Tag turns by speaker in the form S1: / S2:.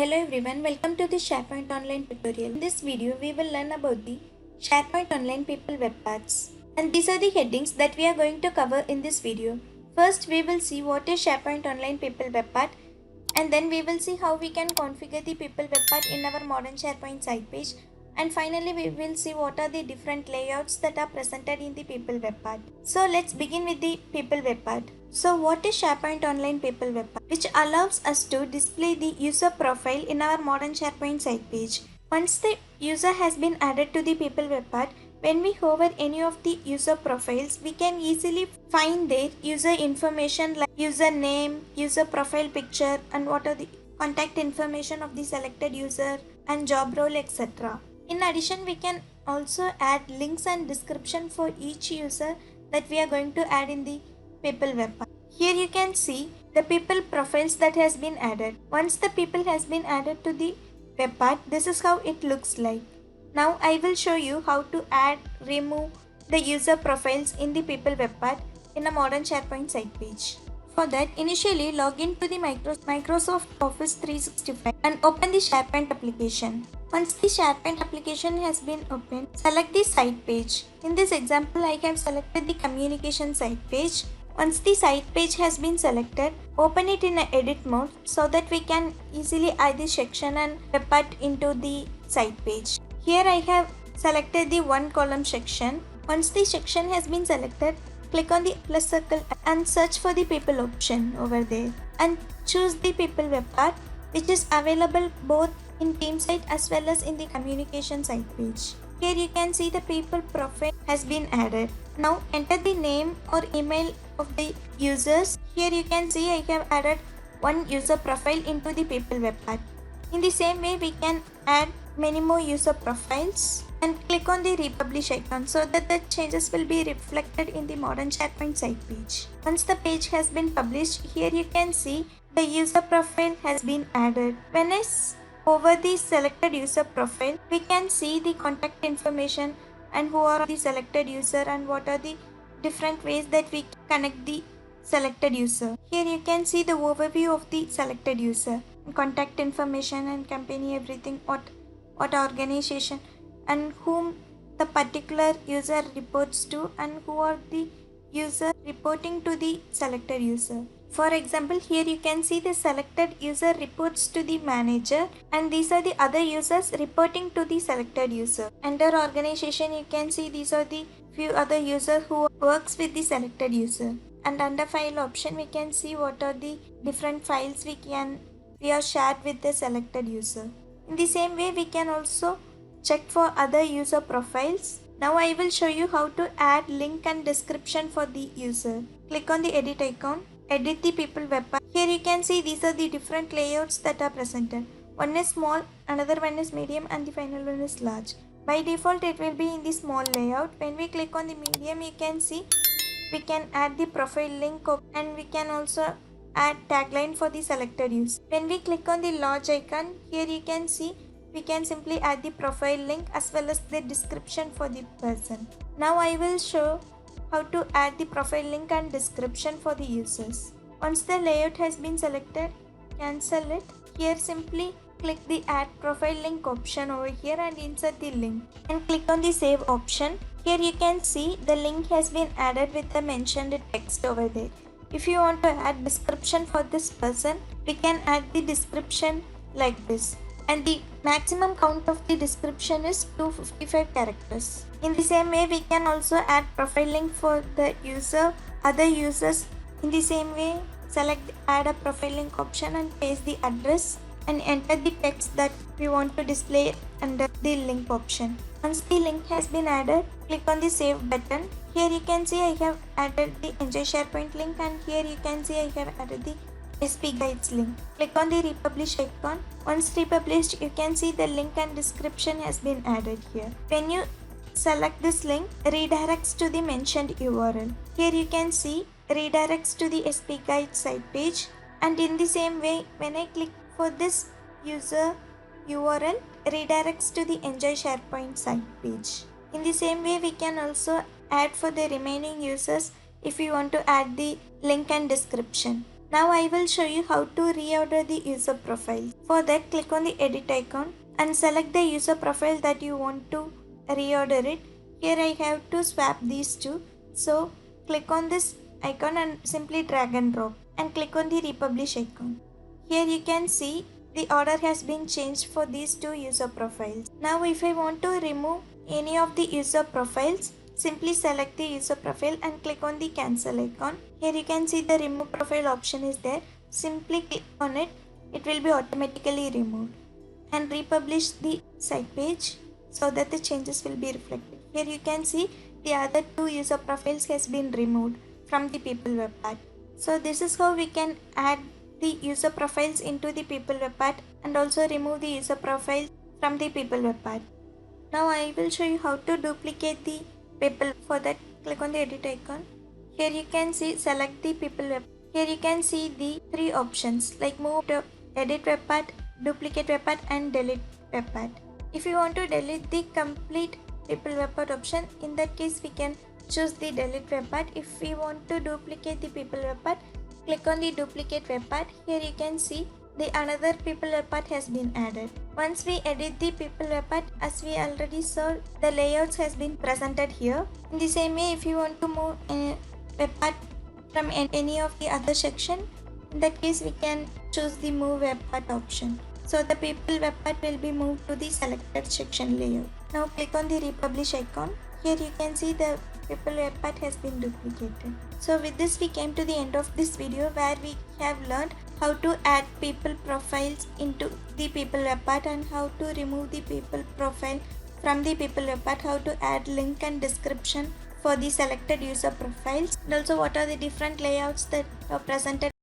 S1: Hello everyone, welcome to the SharePoint Online tutorial. In this video, we will learn about the SharePoint Online People Webparts. And these are the headings that we are going to cover in this video. First, we will see what is SharePoint Online People Webpart, and then we will see how we can configure the People Webpart in our modern SharePoint site page. And finally, we will see what are the different layouts that are presented in the People Webpart. So let's begin with the People Webpart. So what is SharePoint Online People Webpart? Which allows us to display the user profile in our modern SharePoint site page. Once the user has been added to the People Webpart, when we hover any of the user profiles, we can easily find their user information like username, user profile picture, and what are the contact information of the selected user and job role, etc. In addition, we can also add links and description for each user that we are going to add in the People Webpart. Here you can see the people profiles that has been added. Once the people has been added to the Webpart, this is how it looks like. Now I will show you how to add, remove the user profiles in the People Webpart in a modern SharePoint site page. For that, initially log in to the Microsoft Office 365 and open the SharePoint application. Once the SharePoint application has been opened, select the site page. In this example, I have selected the communication site page. Once the site page has been selected, open it in edit mode so that we can easily add the section and Webpart into the site page. Here I have selected the one column section. Once the section has been selected, click on the plus circle and search for the people option over there and choose the People Webpart, which is available both in team site as well as in the communication site page. Here you can see the people profile has been added. Now enter the name or email of the users. Here you can see I have added one user profile into the People Webpart. In the same way, we can add many more user profiles and click on the republish icon so that the changes will be reflected in the modern SharePoint site page. Once the page has been published, here you can see the user profile has been added. When I over the selected user profile, we can see the contact information and who are the selected user and what are the different ways that we connect the selected user. Here you can see the overview of the selected user, contact information and company, everything, what organization and whom the particular user reports to and who are the user reporting to the selected user. For example, here you can see the selected user reports to the manager and these are the other users reporting to the selected user. Under organization, you can see these are the few other users who works with the selected user. And under file option, we can see what are the different files we are shared with the selected user. In the same way, we can also check for other user profiles. Now I will show you how to add link and description for the user. Click on the edit icon. Edit the People Webpart. Here you can see these are the different layouts that are presented. One is small, another one is medium, and the final one is large. By default, it will be in the small layout. When we click on the medium, you can see we can add the profile link and we can also add tagline for the selected user. When we click on the large icon, here you can see we can simply add the profile link as well as the description for the person. Now I will show how to add the profile link and description for the users. Once the layout has been selected, cancel it. Here simply click the add profile link option over here and insert the link and click on the save option. Here you can see the link has been added with the mentioned text over there. If you want to add description for this person, we can add the description like this. And the maximum count of the description is 255 characters. In the same way, we can also add profile link for the user, other users. In the same way, select add a profile link option and paste the address and enter the text that we want to display under the link option. Once the link has been added, click on the save button. Here you can see I have added the Enjoy SharePoint link and here you can see I have added the SP Guides link. Click on the republish icon. Once republished, you can see the link and description has been added here. When you select this link, redirects to the mentioned URL. Here you can see redirects to the SP Guide site page, and in the same way, when I click for this user URL, redirects to the Enjoy SharePoint site page. In the same way, we can also add for the remaining users if we want to add the link and description. Now I will show you how to reorder the user profile. For that, click on the edit icon and select the user profile that you want to reorder it. Here I have to swap these two. So click on this icon and simply drag and drop and click on the republish icon. Here you can see the order has been changed for these two user profiles. Now if I want to remove any of the user profiles, simply select the user profile and click on the cancel icon. Here you can see the remove profile option is there. Simply click on it. It will be automatically removed. And republish the site page so that the changes will be reflected. Here you can see the other two user profiles has been removed from the people web part. So this is how we can add the user profiles into the people web part and also remove the user profiles from the people web part. Now I will show you how to duplicate the people. For that, click on the edit icon. Here you can see select the people web. Here you can see the three options like move to edit web part, duplicate web part and delete web part. If you want to delete the complete people web part option, in that case we can choose the delete web part. If we want to duplicate the people web part, click on the duplicate web part. Here you can see the another people web part has been added. Once we edit the people web part, as we already saw, the layouts has been presented here. In the same way, if you want to move a web part from any of the other section, in that case we can choose the move web part option. So the people web part will be moved to the selected section layout. Now click on the republish icon. Here you can see the people web part has been duplicated. So with this we came to the end of this video where we have learned how to add people profiles into the people web part and how to remove the people profile from the people web part, how to add link and description for the selected user profiles, and also what are the different layouts that are presented